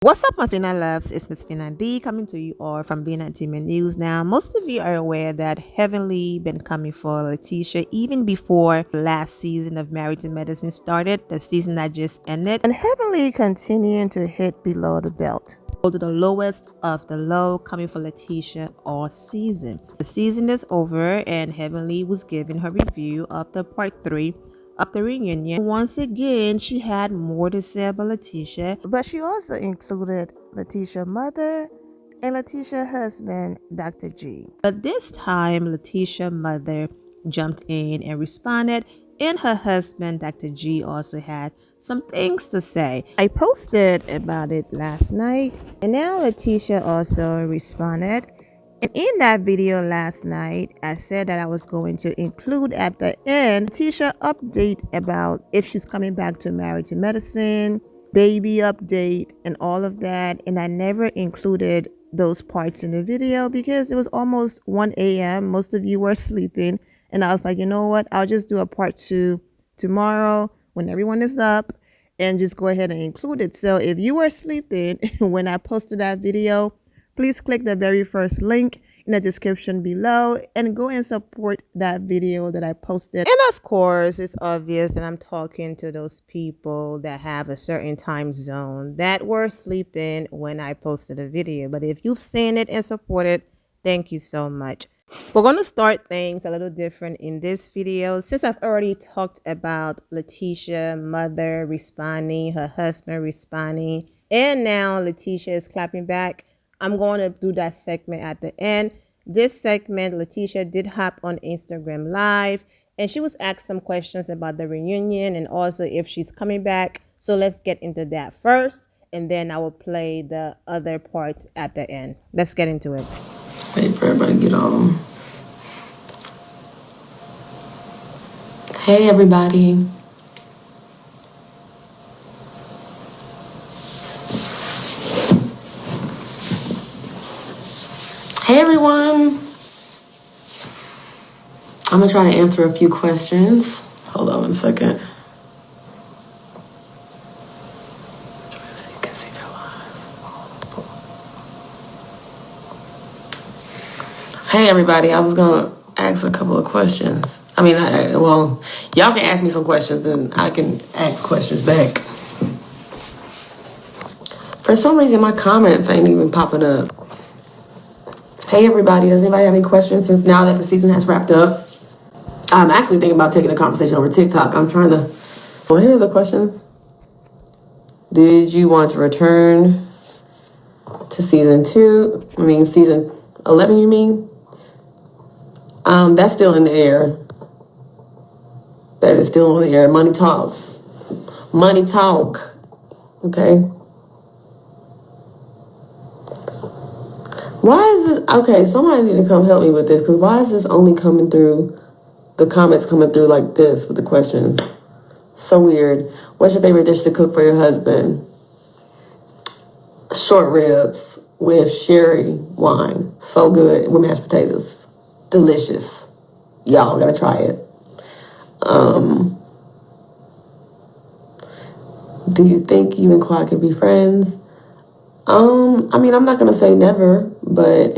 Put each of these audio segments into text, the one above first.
What's up, my Fina loves? It's Miss Fina D coming to you all from Being Entertainment News. Now, most of you are aware that Heavenly been coming for Lateasha even before the last season of Married to Medicine started, the season that just ended, and Heavenly continuing to hit below the belt. Go to the lowest of the low, coming for Lateasha all season. The season is over, and Heavenly was giving her review of the part 3 of the reunion. Once again, she had more to say about Lateasha, but she also included Lateasha's mother and Lateasha's husband, Dr. G. But this time, Lateasha's mother jumped in and responded, and her husband, Dr. G, also had some things to say. I posted about it last night, and now Lateasha also responded. And in that video last night, I said that I was going to include at the end Lateasha update about if she's coming back to Married to Medicine, baby update, and all of that. And I never included those parts in the video because it was almost 1 a.m. Most of you were sleeping. And I was like, you know what? I'll just do a part 2 tomorrow when everyone is up and just go ahead and include it. So if you were sleeping when I posted that video, please click the very first link in the description below and go and support that video that I posted. And of course, it's obvious that I'm talking to those people that have a certain time zone that were sleeping when I posted a video. But if you've seen it and supported, thank you so much. We're going to start things a little different in this video. Since I've already talked about Lateasha's mother responding, her husband responding, and now Lateasha is clapping back, I'm going to do that segment at the end. This segment, Lateasha did hop on Instagram Live, and she was asked some questions about the reunion and also if she's coming back. So let's get into that first, and then I will play the other parts at the end. Let's get into it. Wait for everybody to get on. Hey, everybody. Hey, everyone. I'm going to try to answer a few questions. Hold on one second. You can see their lives. Hey, everybody. I was going to ask a couple of questions. I mean, well, y'all can ask me some questions, then I can ask questions back. For some reason, my comments ain't even popping up. Hey, everybody. Does anybody have any questions since now that the season has wrapped up? I'm actually thinking about taking the conversation over TikTok. I'm trying to... Well, here are the questions. Did you want to return to season 2? I mean, season 11, you mean? That's still in the air. That is still in the air. Money talks. Money talk. Okay. Why is this? Okay, somebody need to come help me with this, because why is this only coming through, the comments coming through like this with the questions? So weird. What's your favorite dish to cook for your husband? Short ribs with sherry wine. So good with mashed potatoes. Delicious. Y'all gotta try it. Do you think you and Quad can be friends? I mean, I'm not gonna say never, but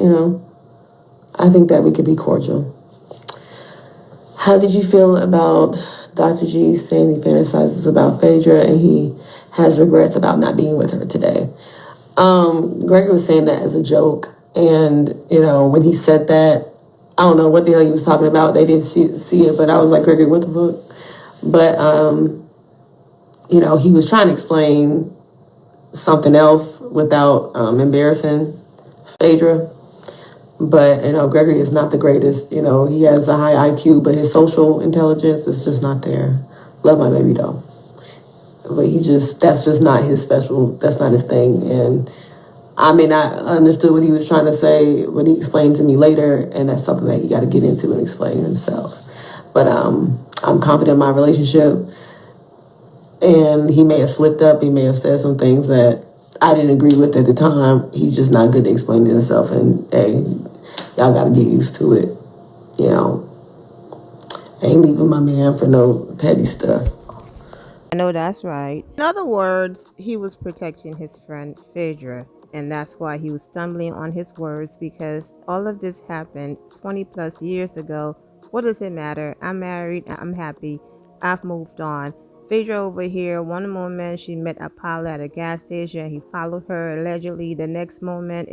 I think that we could be cordial. How did you feel about Dr. G saying he fantasizes about Phaedra and he has regrets about not being with her today? Gregory was saying that as a joke, and when he said that, I don't know what the hell he was talking about. They didn't see it, but I was like, Gregory, what the fuck? But he was trying to explain something else without embarrassing Phaedra. But Gregory is not the greatest. He has a high IQ, but his social intelligence is just not there. Love my baby though, but that's just not his special. That's not his thing. And I mean, I understood what he was trying to say when he explained to me later, and that's something that he got to get into and explain himself. But I'm confident in my relationship, and he may have slipped up. He may have said some things that I didn't agree with at the time. He's just not good at explaining himself, and hey, y'all got to get used to it. I ain't leaving my man for no petty stuff. I know that's right. In other words, he was protecting his friend Phaedra, and that's why he was stumbling on his words because all of this happened 20 plus years ago. What does it matter? I'm married, I'm happy, I've moved on. Phaedra over here, one moment she met Apollo at a gas station, he followed her allegedly. The next moment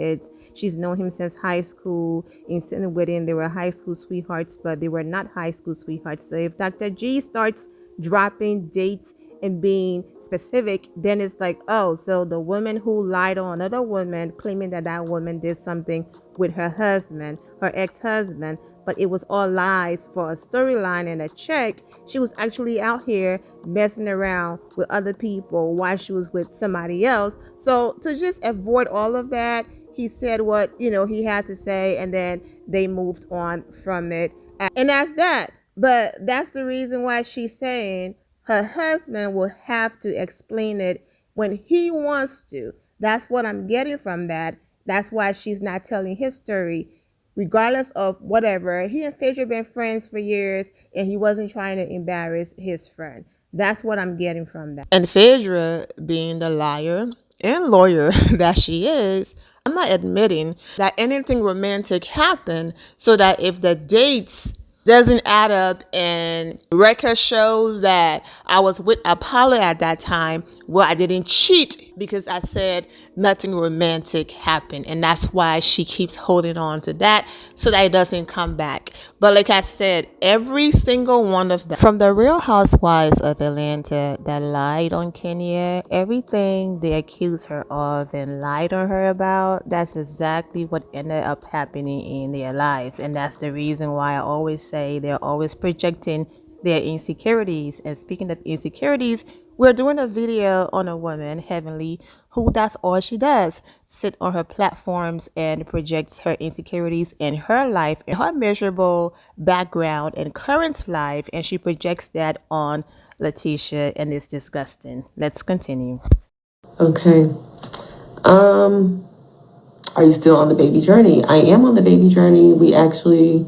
she's known him since high school, insinuating they were high school sweethearts, but they were not high school sweethearts. So if Dr. G starts dropping dates and being specific, then it's like, oh, so the woman who lied on another woman, claiming that that woman did something with her husband, her ex-husband, but it was all lies for a storyline and a check. She was actually out here messing around with other people while she was with somebody else. So to just avoid all of that, he said what he had to say, and then they moved on from it, and that's that. But that's the reason why she's saying her husband will have to explain it when he wants to. That's what I'm getting from that. That's why she's not telling his story. Regardless of whatever, he and Phaedra been friends for years, and he wasn't trying to embarrass his friend. That's what I'm getting from that. And Phaedra, being the liar and lawyer that she is, I'm not admitting that anything romantic happened, so that if the dates doesn't add up and record shows that I was with Apollo at that time, well, I didn't cheat because I said nothing romantic happened, and that's why she keeps holding on to that so that it doesn't come back. But like I said, every single one of them, from the Real Housewives of Atlanta that lied on Kenya, everything they accused her of and lied on her about, that's exactly what ended up happening in their lives. And that's the reason why I always say they're always projecting their insecurities. And speaking of insecurities, we're doing a video on a woman, Heavenly, who that's all she does, sit on her platforms and projects her insecurities in her life, in her miserable background and current life, and she projects that on Lateasha, and it's disgusting. Let's continue. Okay. Are you still on the baby journey? I am on the baby journey. We actually,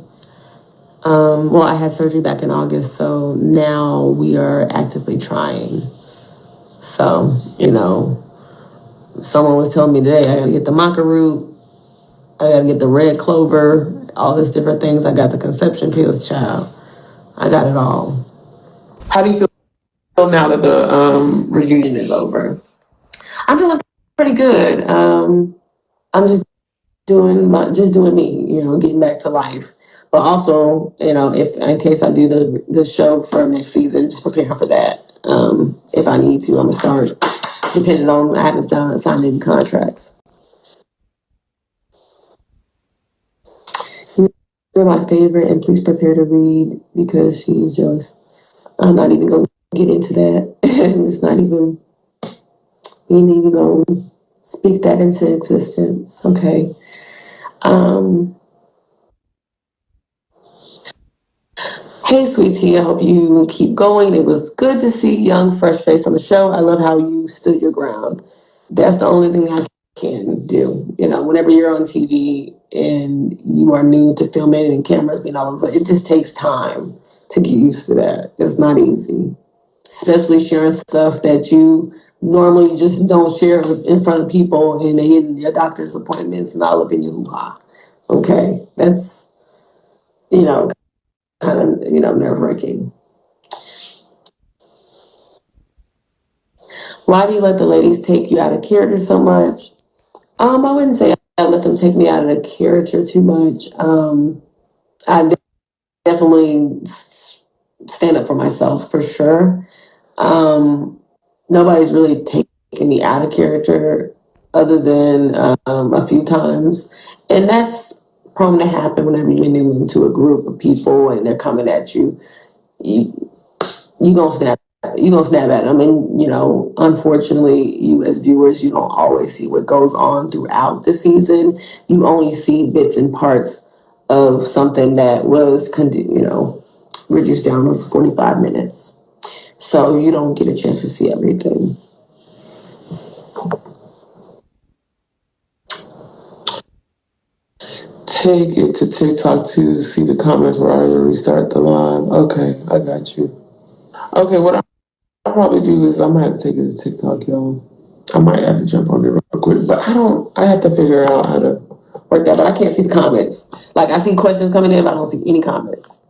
well, I had surgery back in August, so now we are actively trying. So, someone was telling me today, I gotta get the maca root, I gotta get the red clover, all these different things. I got the conception pills, child. I got it all. How do you feel now that the reunion is over? I'm feeling pretty good. I'm just doing me, getting back to life. But also, if in case I do the show for next season, just prepare for that. If I need to, I'm gonna start. Depending on, I haven't signed any contracts. You're my favorite, and please prepare to read because she is jealous. I'm not even gonna get into that. It's not even. We ain't even gonna speak that into existence. Okay. Um, Hey, sweetie, I hope you keep going. It was good to see young, fresh face on the show. I love how you stood your ground. That's the only thing I can do. Whenever you're on TV and you are new to filming and cameras being all over, it just takes time to get used to that. It's not easy, especially sharing stuff that you normally just don't share in front of people and they get your doctor's appointments and all up in your hoo-ha. Okay, that's, kind of, nerve-wracking. Why do you let the ladies take you out of character so much? I wouldn't say I let them take me out of the character too much. I definitely stand up for myself for sure. Nobody's really taken me out of character other than a few times, and that's prone to happen whenever you're new into a group of people and they're coming at you. You you gonna snap. You gonna snap at them, and unfortunately, you as viewers, you don't always see what goes on throughout the season. You only see bits and parts of something that was, reduced down to 45 minutes. So you don't get a chance to see everything. Take it to TikTok to see the comments where I restart the live. Okay, I got you. Okay, what I probably do is I might have to take it to TikTok, y'all. I might have to jump on it real quick, but I have to figure out how to work that. But I can't see the comments. Like I see questions coming in, but I don't see any comments.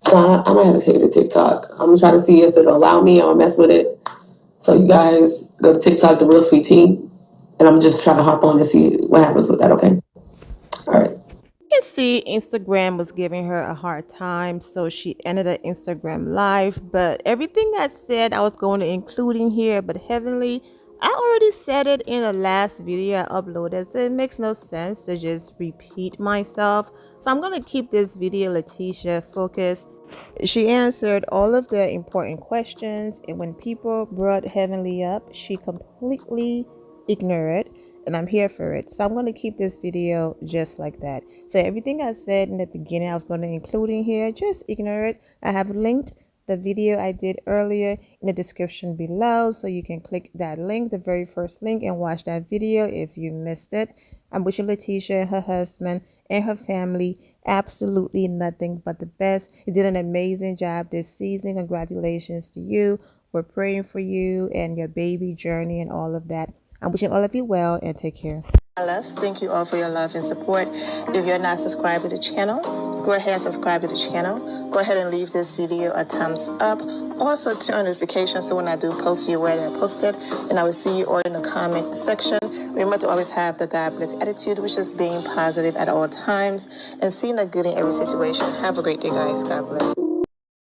So I might have to take it to TikTok. I'm gonna try to see if it'll allow me. I'm gonna mess with it. So you guys go to TikTok, the Real Sweet Tea, and I'm just trying to hop on and see what happens with that. Okay. All right. You can see Instagram was giving her a hard time, so she ended her Instagram live. But everything I said I was going to include in here, but Heavenly, I already said it in the last video I uploaded, so it makes no sense to just repeat myself. So I'm going to keep this video, Lateasha, focused. She answered all of the important questions, and when people brought Heavenly up, she completely ignored it, and I'm here for it. So I'm going to keep this video just like that. So everything I said in the beginning, I was going to include in here, just ignore it. I have linked the video I did earlier in the description below, so you can click that link, the very first link, and watch that video if you missed it. I'm wishing Lateasha, her husband, and her family absolutely nothing but the best. You did an amazing job this season. Congratulations to you. We're praying for you and your baby journey and all of that. I'm wishing all of you well and take care. My loves, thank you all for your love and support. If you're not subscribed to the channel, go ahead and subscribe to the channel. Go ahead and leave this video a thumbs up. Also turn on notifications so when I do post, you're aware that I posted. And I will see you all in the comment section. Remember to always have the God bless attitude, which is being positive at all times and seeing the good in every situation. Have a great day, guys. God bless.